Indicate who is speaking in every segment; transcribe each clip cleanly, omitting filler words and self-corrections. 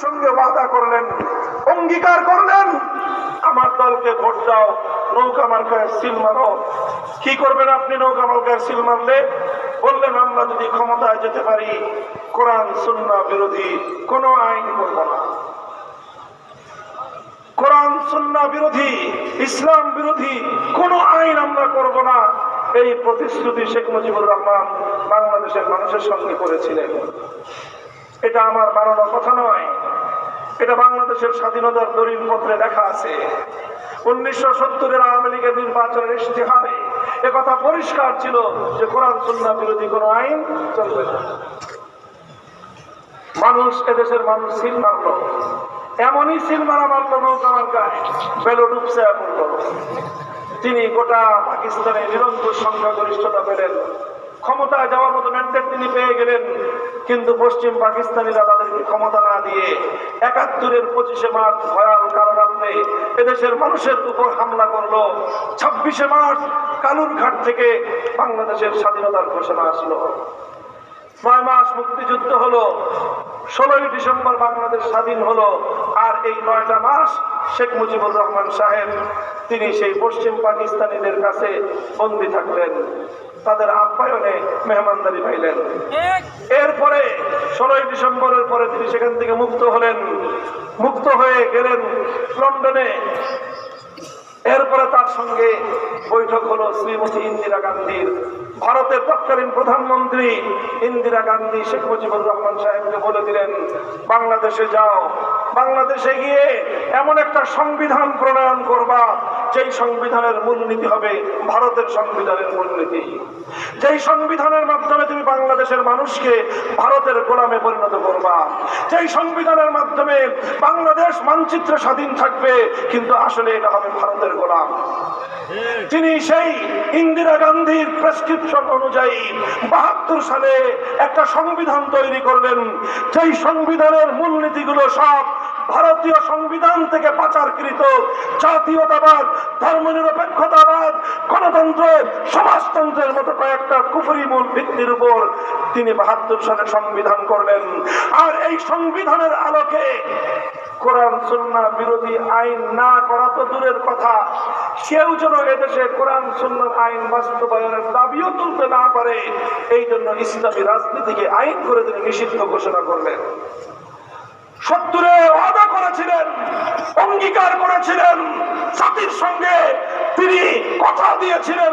Speaker 1: সঙ্গে ওয়াদা করলেন, অঙ্গীকার করলেন, আমার দলকে ভোট দাও, নৌকা মার্কায় সিল মারো। কি করবেন আপনি নৌকা মার্কায় সিল মারলে? বললেন, আমরা যদি ক্ষমতায় যেতে পারি কোরআন সুন্নাহ বিরোধী কোন আইন করব না, কোরআন সুন্নাহ বিরোধী, ইসলাম বিরোধী কোন আইন আমরা করব না। এই প্রতিশ্রুতি শেখ মুজিবুর রহমান বাংলাদেশের মানুষের সঙ্গে করেছিলেন। এটা আমার বানানো কথা নয়, এটা বাংলাদেশের স্বাধীনতার দলিল পত্রে লেখা আছে। 1970-এর আওয়ামী লীগের নির্বাচনের ইশতেহারে একথা পরিষ্কার ছিল যে কোরআন সুন্নাহ বিরোধী কোন আইন চলবে না। মানুষ, এদেশের মানুষ সিল মারল, এমনই সিল মারা মারল নৌকা মার্কায়, ব্যালট উপচে পড়ল। তিনি গোটা পাকিস্তানে নিরঙ্কুশ সংখ্যাগরিষ্ঠতা পেলেন, ক্ষমতায় যাওয়ার মতো ম্যান্ডেট তিনি পেয়ে গেলেন। কিন্তু পশ্চিম পাকিস্তানিরা তাদেরকে ক্ষমতা না দিয়ে ৭১-এর 25শে মার্চ ভয়াল কালো রাত্রে এদেশের মানুষের উপর হামলা করলো। 26শে মার্চ কালুরঘাট থেকে বাংলাদেশের স্বাধীনতার ঘোষণা আসলো। 9 মাস মুক্তিযুদ্ধ হলো, 16ই ডিসেম্বর বাংলাদেশ স্বাধীন হলো। আর এই 9টা মাস শেখ মুজিবুর রহমান সাহেব তিনি সেই পশ্চিম পাকিস্তানিদের কাছে বন্দী থাকলেন, তাদের আপ্যায়নে মেহমানদারি পাইলেন। এরপরে 16ই ডিসেম্বরের পরে তিনি সেখান থেকে মুক্ত হলেন, মুক্ত হয়ে গেলেন লন্ডনে। এরপরে তার সঙ্গে বৈঠক হলো শ্রীমতী ইন্দিরা গান্ধীর। ভারতের তৎকালীন প্রধানমন্ত্রী ইন্দিরা গান্ধী শেখ মুজিবুর রহমান সাহেবকে বলে দিলেন, বাংলাদেশে যাও, বাংলাদেশে গিয়ে এমন একটা সংবিধান প্রণয়ন করবা যেই সংবিধানের মূলনীতি হবে ভারতের সংবিধানের মূলনীতি, যেই সংবিধানের মাধ্যমে তুমি বাংলাদেশের মানুষকে ভারতের গোলামে পরিণত করবা, যেই সংবিধানের মাধ্যমে বাংলাদেশ মানচিত্রে স্বাধীন থাকবে কিন্তু আসলে এটা হবে ভারতের গোলাম। তিনি সেই ইন্দিরা গান্ধীর প্রেসক্রিপশন অনুযায়ী ৭২ সালে একটা সংবিধান তৈরি করলেন, যেই সংবিধানের মূলনীতিগুলো সব ভারতীয় সংবিধান থেকে পাচারকৃত। জাতীয়তাবাদ, ধর্মনিরপেক্ষতাবাদ, গণতন্ত্র, সমাজতন্ত্রের মতো কয়েকটা কুফরি মূল ভিত্তির উপর তিনি ৭২ সালে সংবিধান করলেন। আর এই সংবিধানের আলোকে কোরআন সুন্নাহ বিরোধী আইন না করা তো দূরের কথা, কেউ যেন এদেশে কোরআন সুন্নাহ আইন বাস্তবায়নের দাবিও তুলতে না পারে, এই জন্য ইসলামী রাজনীতিকে আইন করে তিনি নিষিদ্ধ ঘোষণা করলেন। ৭০-এ ওয়াদা করেছিলেন, অঙ্গীকার করেছিলেন, জাতির সঙ্গে তিনি কথা দিয়েছিলেন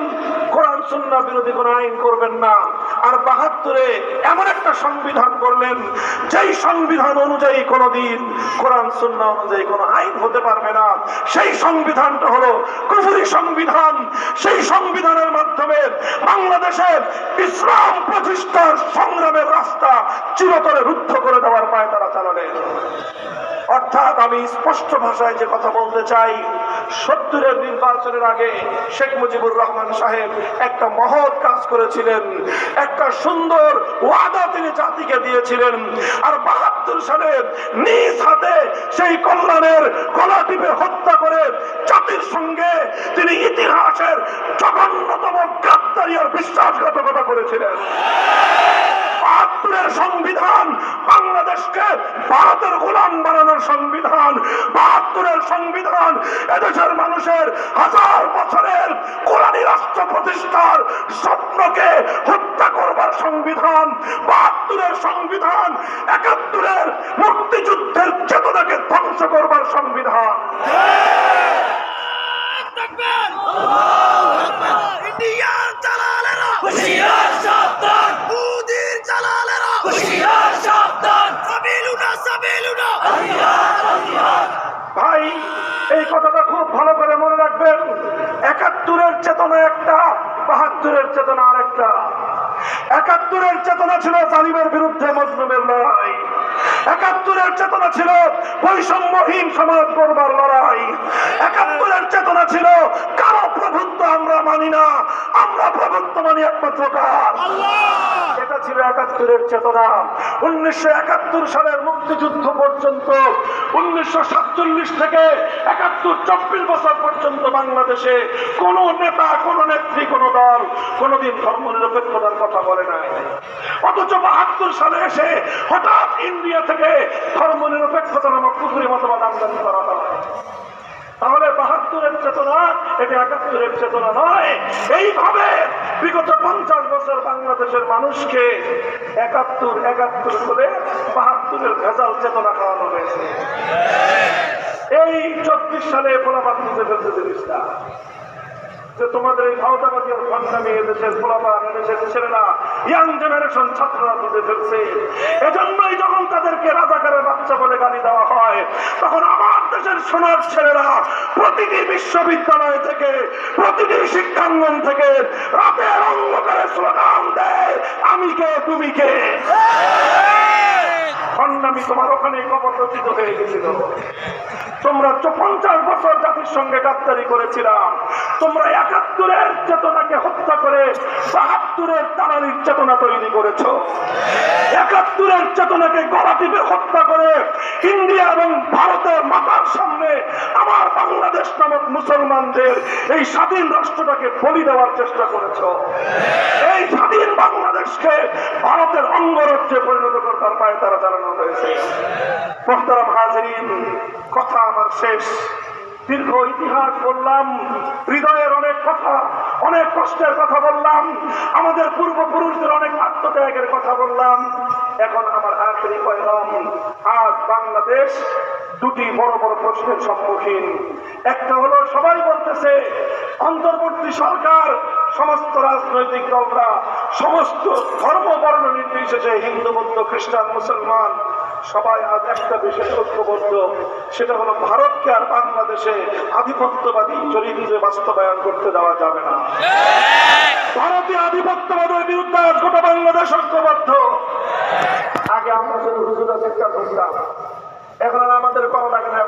Speaker 1: কোরআন সুন্নাহ বিরোধী কোন আইন করবেন না। আর ৭২-এ এমন একটা সংবিধান করলেন যেই সংবিধান অনুযায়ী কোনদিন কোরআন সুন্নাহ অনুযায়ী কোন আইন হতে পারবে না। সেই সংবিধানটা হলো কুফরি সংবিধান। সেই সংবিধানের মাধ্যমে বাংলাদেশের ইসলাম প্রতিষ্ঠার সংগ্রামের রাস্তা চিরতরে রুদ্ধ করে দেওয়ার পায় তারা চালালেন। অর্থাৎ আমি স্পষ্ট ভাষায় যে কথা বলতে চাই, ৭০-এর নির্বাচনের আগে শেখ মুজিবুর রহমান সাহেব একটা মহৎ কাজ করেছিলেন, একটা সুন্দর ওয়াদা তিনি জাতিকে দিয়েছিলেন। আর ৭২ সালে নিজ হাতে সেই কল্যাণের গলা টিপে হত্যা করে জাতির সঙ্গে তিনি ইতিহাসের জঘন্যতম গাদ্দারি আর বিশ্বাসঘাতকতা করেছিলেন। ৭২-এর সংবিধান বাংলাদেশকে ভারতের গোলাম বানানোর সংবিধান। ৭২-এর সংবিধান এদেশের মানুষের হাজার বছরের কোরআনী রাষ্ট্র প্রতিষ্ঠার স্বপ্নকে হত্যা করবার সংবিধান। ৭২-এর সংবিধান ৭১-এর মুক্তিযুদ্ধের চেতনাকে ধ্বংস করবার সংবিধান। ভাই, এই কথাটা খুব ভালো করে মনে রাখবেন। ৭১-এর চেতনা একটা, ৭২-এর চেতনা আরেকটা। ৭১-এর চেতনা ছিল জালিমের বিরুদ্ধে মজলুমের লড়াই। ৭১-এর চেতনা ছিল বৈষম্যহীন সমাজ গড়বার লড়াই। ৭১-এর চেতনা ছিল কারো প্রভুত্ব আমরা মানি না, আমরা প্রভুত্ব মানি একমাত্র কার। এটা ছিল ৭১-এর চেতনা। ১৯৭১ সালের মুক্তিযুদ্ধ পর্যন্ত, ১৯৪৭ থেকে ৭১, ২৪ বছর পর্যন্ত বাংলাদেশে কোন নেতা, কোন নেত্রী, কোন দল কোনদিন ধর্মনিরপেক্ষতার কথা বলে নাই। অথচ ৭২ সালে এসে হঠাৎ ইন্ডিয়া থেকে ধর্মনিরপেক্ষতা নামক কুফরি মতবাদ আমদানি করা হয়। তাহলে ৭২-এর চেতনা, এটা ৭১-এর চেতনা নয়। এইভাবে বিগত ৫০ বছর বাংলাদেশের মানুষকে ৭১ করে ৭২-এর ভেজাল চেতনা খাওয়ানো হয়েছে। এই ২৪ সালে পোলাপান বুঝে ফেলতে জিনিসটা যে তোমাদের এই ভাওতাবাদী ও সন্তানী এদেশের পোলাপান, এদেশের ছেলেরা, ইয়াং জেনারেশন ছাত্ররা বুঝে ফেলছে। এজন্যই যখন তাদেরকে রাজাকারের বাচ্চা বলে গালি দেওয়া হয়, তখন আমার দেশের সোনার ছেলেরা প্রতিটি বিশ্ববিদ্যালয় থেকে, প্রতিটি শিক্ষাঙ্গন থেকে রাতের অন্ধকারে স্লোগান দেয়, আমি কে তুমি কে। খন্ডামি তোমার ওখানে কবর রচিত হয়ে গেছিল। তোমরা ৫০ বছর জাতির সঙ্গে গাদ্দারি করেছিলাম। তোমরা ৭১-এর চেতনাকে হত্যা করে ৭২-এর দালালির চেতনা তৈরি করেছ। ৭১-এর চেতনাকে গলা টিপে হত্যা করে ইন্ডিয়া এবং ভারতের মাথার সামনে আমার বাংলাদেশ নামক মুসলমানদের এই স্বাধীন রাষ্ট্রটাকে বলি দেওয়ার চেষ্টা করেছ। এই স্বাধীন বাংলাদেশকে ভারতের অঙ্গরাজ্যে পরিণত করবার পায়ে তারা চালানো হয়েছে। মোহতারাম হাজিরিন, কথা আমার শেষ। দীর্ঘ ইতিহাস বললাম, হৃদয়ের অনেক কথা, অনেক কষ্টের কথা বললাম, আমাদের পূর্বপুরুষদের অনেক আত্মত্যাগের কথা বললাম। এখন আমার আখেরি পয়গাম, আজ বাংলাদেশ দুটি বড় বড় প্রশ্নের সম্মুখীন। একটা হলো, সবাই বলতেছে অন্তর্বর্তী সরকার, সমস্ত রাজনৈতিক দলরা, সমস্ত ধর্ম বর্ণ নির্বিশেষে, হিন্দু, বৌদ্ধ, খ্রিস্টান, মুসলমান, সবাই আজ একটা বিষয়ে ঐক্যবদ্ধ। সেটা হলো ভারতকে আর বাংলাদেশে আধিপত্যবাদী চরিত্রে বাস্তবায়ন করতে দেওয়া যাবে না। ভারতীয় আধিপত্যবাদের বিরুদ্ধে আজ গোটা বাংলাদেশ ঐক্যবদ্ধ। আগে আমরা শুধু হুজুরা চেষ্টা করতাম, এখন আর আমাদের করা লাগে না।